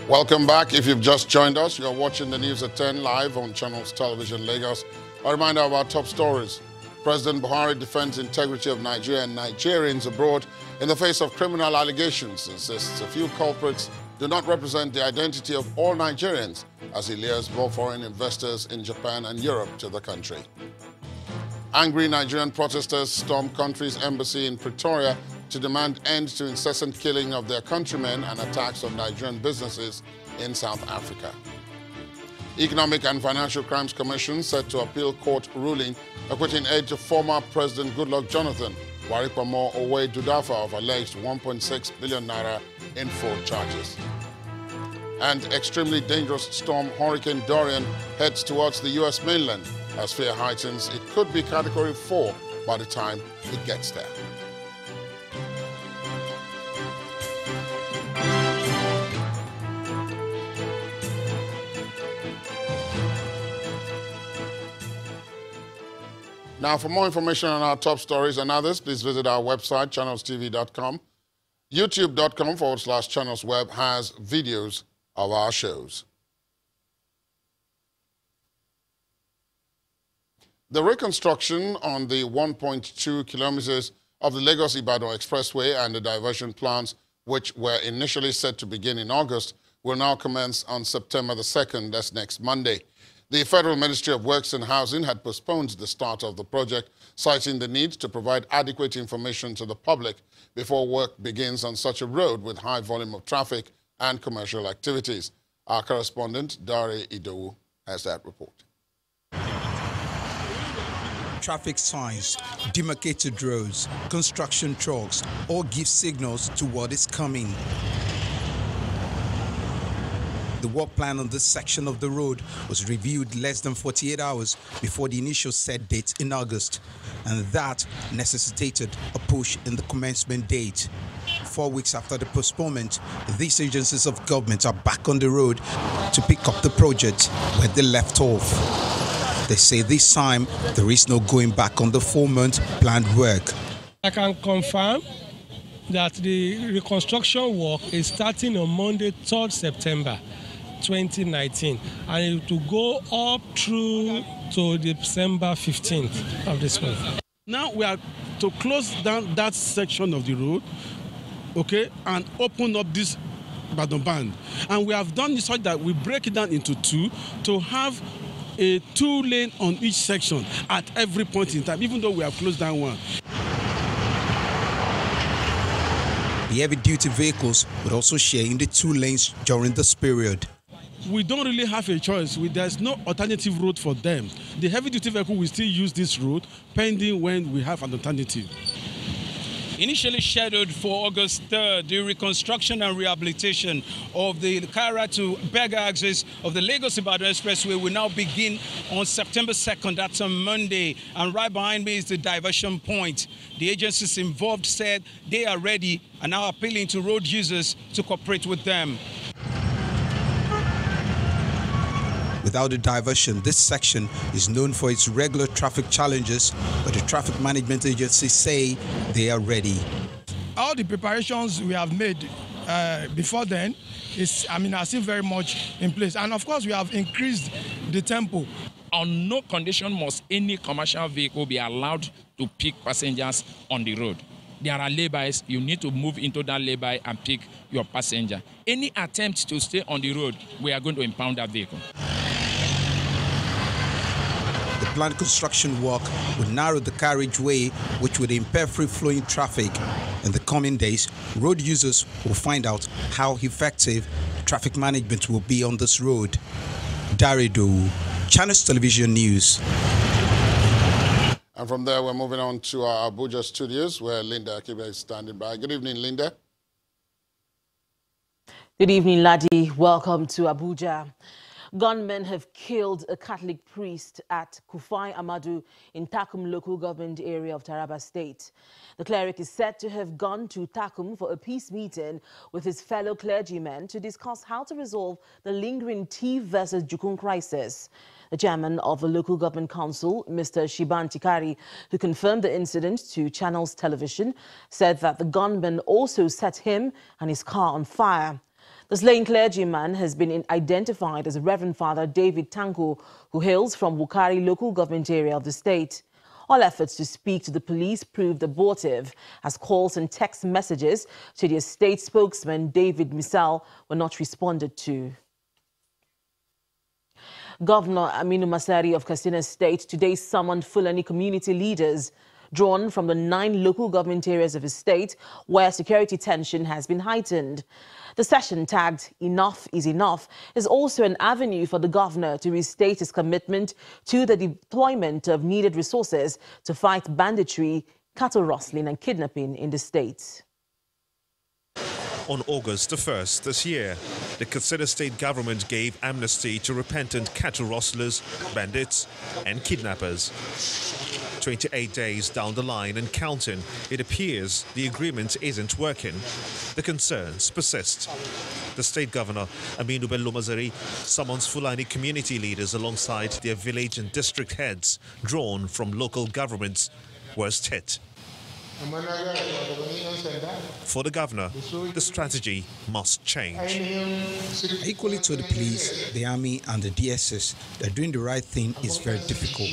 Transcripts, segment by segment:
Welcome back. If you've just joined us, you're watching the news at 10 live on Channels Television Lagos. A reminder of our top stories. President Buhari defends integrity of Nigeria and Nigerians abroad in the face of criminal allegations, insists a few culprits do not represent the identity of all Nigerians as he lures more foreign investors in Japan and Europe to the country. Angry Nigerian protesters stormed country's embassy in Pretoria to demand end to incessant killing of their countrymen and attacks on Nigerian businesses in South Africa. Economic and Financial Crimes Commission set to appeal court ruling acquitting aide to former President Goodluck Jonathan, Warikpamo Owe Dudafa, of alleged 1.6 billion naira in fraud charges. And extremely dangerous storm Hurricane Dorian heads towards the U.S. mainland. As fear heightens, it could be Category 4 by the time it gets there. Now, for more information on our top stories and others, please visit our website, channelstv.com. YouTube.com/channelsweb has videos of our shows. The reconstruction on the 1.2 kilometers of the Lagos-Ibadan Expressway and the diversion plans, which were initially set to begin in August, will now commence on September the 2nd, that's next Monday. The Federal Ministry of Works and Housing had postponed the start of the project, citing the need to provide adequate information to the public before work begins on such a road with high volume of traffic and commercial activities. Our correspondent, Dari Idowu, has that report. Traffic signs, demarcated roads, construction trucks all give signals to what is coming. The work plan on this section of the road was reviewed less than 48 hours before the initial set date in August, and that necessitated a push in the commencement date. 4 weeks after the postponement, these agencies of government are back on the road to pick up the project where they left off. They say this time there is no going back on the 4-month planned work. I can confirm that the reconstruction work is starting on Monday, 3rd September 2019, and it will go up through to December 15th of this month. Now we are to close down that section of the road, okay, and open up this Ibadan band. And we have done it such that we break it down into two to have a 2-lane on each section at every point in time, even though we have closed down one. The heavy-duty vehicles would also share in the 2 lanes during this period. We don't really have a choice. There's no alternative road for them. The heavy-duty vehicle will still use this road, pending when we have an alternative. Initially scheduled for August 3rd, the reconstruction and rehabilitation of the Kara to Berger axis of the Lagos-Ibadan Expressway will now begin on September 2nd. That's on Monday. And right behind me is the diversion point. The agencies involved said they are ready and now appealing to road users to cooperate with them. Without a diversion, this section is known for its regular traffic challenges, but the traffic management agencies say they are ready. All the preparations we have made before then are still very much in place. And of course, we have increased the tempo. On no condition must any commercial vehicle be allowed to pick passengers on the road. There are laybys, you need to move into that layby and pick your passenger. Any attempt to stay on the road, we are going to impound that vehicle. The planned construction work would narrow the carriageway, which would impair free-flowing traffic. In the coming days, road users will find out how effective traffic management will be on this road. Darido, Channels Television News. And from there, we're moving on to our Abuja studios, where Linda Akibe is standing by. Good evening, Linda. Good evening, Ladi. Welcome to Abuja. Gunmen have killed a Catholic priest at Kufai Amadu in Takum local government area of Taraba State. The cleric is said to have gone to Takum for a peace meeting with his fellow clergymen to discuss how to resolve the lingering Tiv versus Jukun crisis. The chairman of the local government council, Mr. Shiban Tikari, who confirmed the incident to Channels Television, said that the gunman also set him and his car on fire. The slain clergyman has been identified as Reverend Father David Tanko, who hails from Wukari local government area of the state. All efforts to speak to the police proved abortive, as calls and text messages to the estate spokesman David Misal were not responded to. Governor Aminu Masari of Katsina State today summoned Fulani community leaders drawn from the 9 local government areas of his state where security tension has been heightened. The session, tagged "Enough is Enough," is also an avenue for the governor to restate his commitment to the deployment of needed resources to fight banditry, cattle rustling and kidnapping in the state. On August the 1st this year, the Katsina state government gave amnesty to repentant cattle rustlers, bandits and kidnappers. 28 days down the line and counting, it appears the agreement isn't working. The concerns persist. The state governor, Aminu Bello Masari, summons Fulani community leaders alongside their village and district heads drawn from local governments worst hit. For the governor, the strategy must change. I equally told the police, the army and the DSS that doing the right thing is very difficult,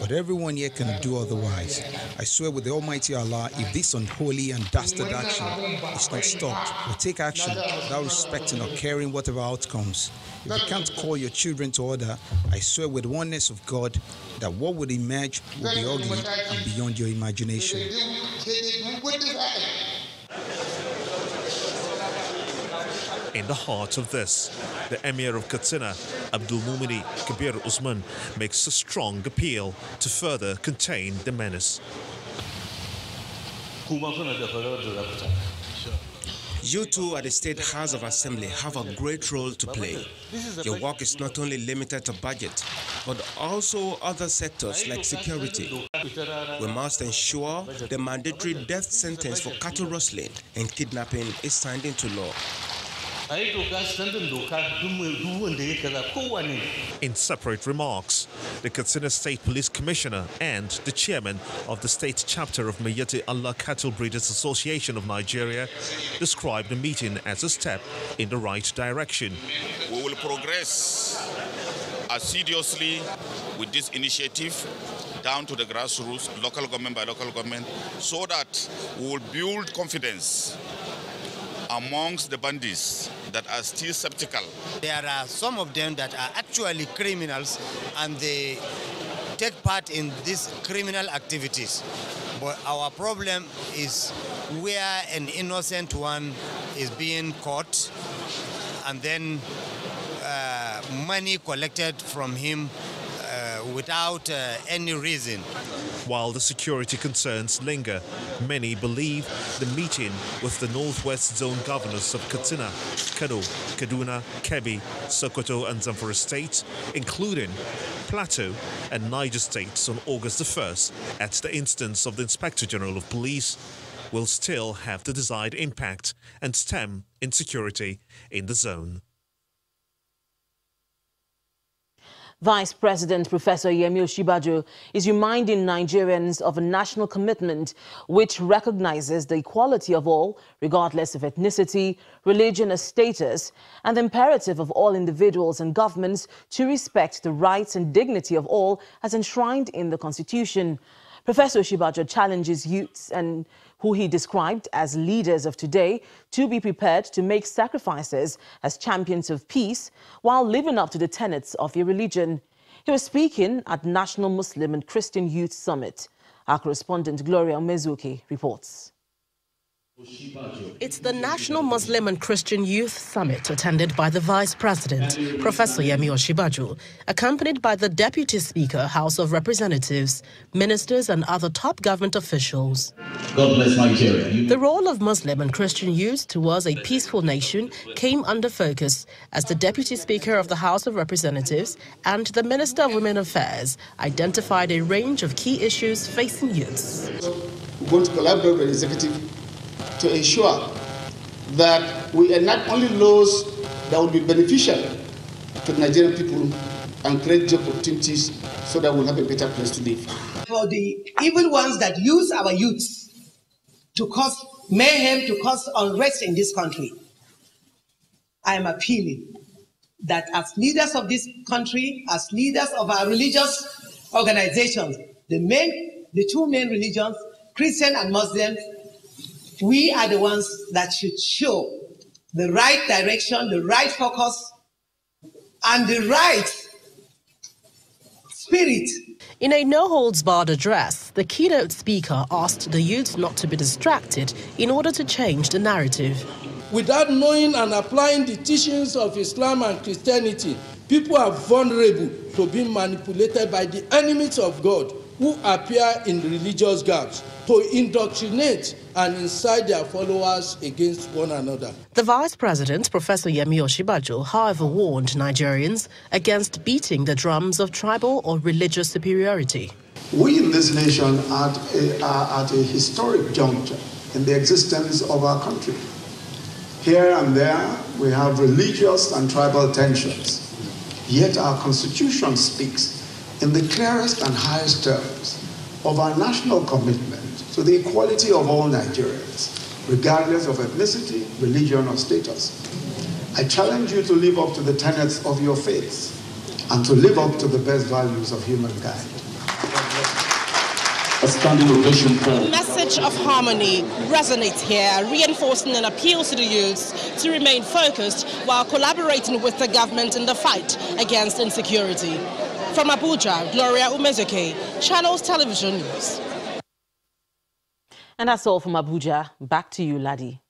but everyone here can do otherwise. I swear with the Almighty Allah, if this unholy and dastard action is not stopped, we'll take action without respecting or caring whatever outcomes. If you can't call your children to order, I swear with the oneness of God that what would emerge will be ugly and beyond your imagination. In the heart of this, the Emir of Katsina, Abdul Mumini Kabir Usman, makes a strong appeal to further contain the menace. You two at the State House of Assembly have a great role to play. Your work is not only limited to budget, but also other sectors like security. We must ensure the mandatory death sentence for cattle rustling and kidnapping is signed into law. In separate remarks, the Katsina State Police Commissioner and the chairman of the state chapter of Mayete Allah Cattle Breeders Association of Nigeria described the meeting as a step in the right direction. We will progress assiduously with this initiative down to the grassroots, local government by local government, so that we will build confidence amongst the bandits that are still skeptical. There are some of them that are actually criminals and they take part in these criminal activities. But our problem is where an innocent one is being caught and then money collected from him without any reason. While the security concerns linger, many believe the meeting with the Northwest Zone governors of Katsina, Kano, Kaduna, Kebbi, Sokoto and Zamfara states, including Plateau and Niger states on August the 1st, at the instance of the Inspector General of Police, will still have the desired impact and stem insecurity in the zone. Vice President Professor YEMI OSINBAJO is reminding Nigerians of a national commitment which recognizes the equality of all, regardless of ethnicity, religion or status, and the imperative of all individuals and governments to respect the rights and dignity of all as enshrined in the Constitution. Professor OSINBAJO challenges youths and who he described as leaders of today to be prepared to make sacrifices as champions of peace while living up to the tenets of their religion. He was speaking at National Muslim and Christian Youth Summit. Our correspondent Gloria Mezuki reports. It's the National Muslim and Christian Youth Summit attended by the Vice President, Professor YEMI OSINBAJO, accompanied by the Deputy Speaker, House of Representatives, ministers and other top government officials. God bless Nigeria. The role of Muslim and Christian youth towards a peaceful nation came under focus as the Deputy Speaker of the House of Representatives and the Minister of Women Affairs identified a range of key issues facing youths. We want to collaborate with the executive to ensure that we enact only laws that will be beneficial to the Nigerian people and create job opportunities so that we'll have a better place to live. For the evil ones that use our youths to cause mayhem, to cause unrest in this country, I am appealing that as leaders of this country, as leaders of our religious organizations, the two main religions, Christian and Muslim, we are the ones that should show the right direction, the right focus, and the right spirit. In a no-holds-barred address, the keynote speaker asked the youth not to be distracted in order to change the narrative. Without knowing and applying the teachings of Islam and Christianity, people are vulnerable to being manipulated by the enemies of God who appear in religious garbs to indoctrinate and incite their followers against one another. The Vice President, Professor YEMI OSINBAJO, however, warned Nigerians against beating the drums of tribal or religious superiority. We in this nation are at a historic juncture in the existence of our country. Here and there, we have religious and tribal tensions. Yet our Constitution speaks in the clearest and highest terms of our national commitment to the equality of all Nigerians, regardless of ethnicity, religion, or status. I challenge you to live up to the tenets of your faith and to live up to the best values of humankind. A standing ovation for The message of harmony resonates here, reinforcing an appeal to the youths to remain focused while collaborating with the government in the fight against insecurity. From Abuja, Gloria Umezuke, Channels Television News. And that's all from Abuja. Back to you, Ladi.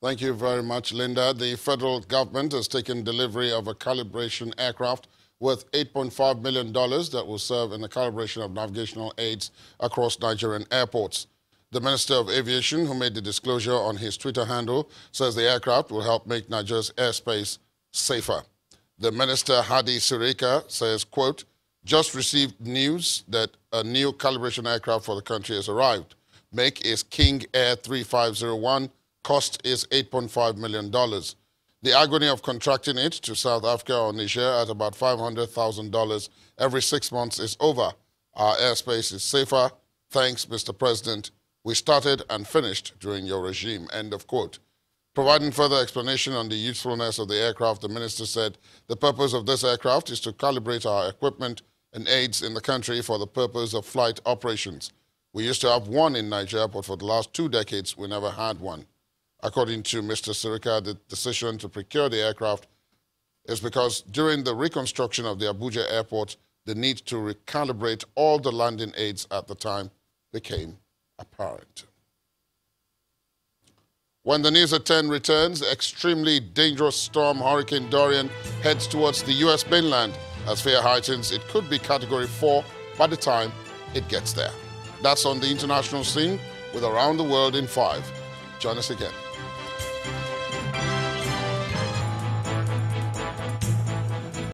Thank you very much, Linda. The federal government has taken delivery of a calibration aircraft worth $8.5 million that will serve in the calibration of navigational aids across Nigerian airports. The Minister of Aviation, who made the disclosure on his Twitter handle, says the aircraft will help make Nigeria's airspace safer. The Minister, Hadi Sirika, says, quote, just received news that a new calibration aircraft for the country has arrived. Make is King Air 3501. Cost is $8.5 million. The agony of contracting it to South Africa or Niger at about $500,000 every 6 months is over. Our airspace is safer. Thanks, Mr. President. We started and finished during your regime. End of quote. Providing further explanation on the usefulness of the aircraft, the minister said the purpose of this aircraft is to calibrate our equipment and aids in the country for the purpose of flight operations. We used to have one in Nigeria, but for the last 2 decades, we never had one. According to Mr. Sirika, the decision to procure the aircraft is because during the reconstruction of the Abuja airport, the need to recalibrate all the landing aids at the time became apparent. When the news at 10 returns, extremely dangerous storm Hurricane Dorian heads towards the U.S. mainland. As fear heightens, it could be Category 4 by the time it gets there. That's on the international scene with Around the World in 5. Join us again.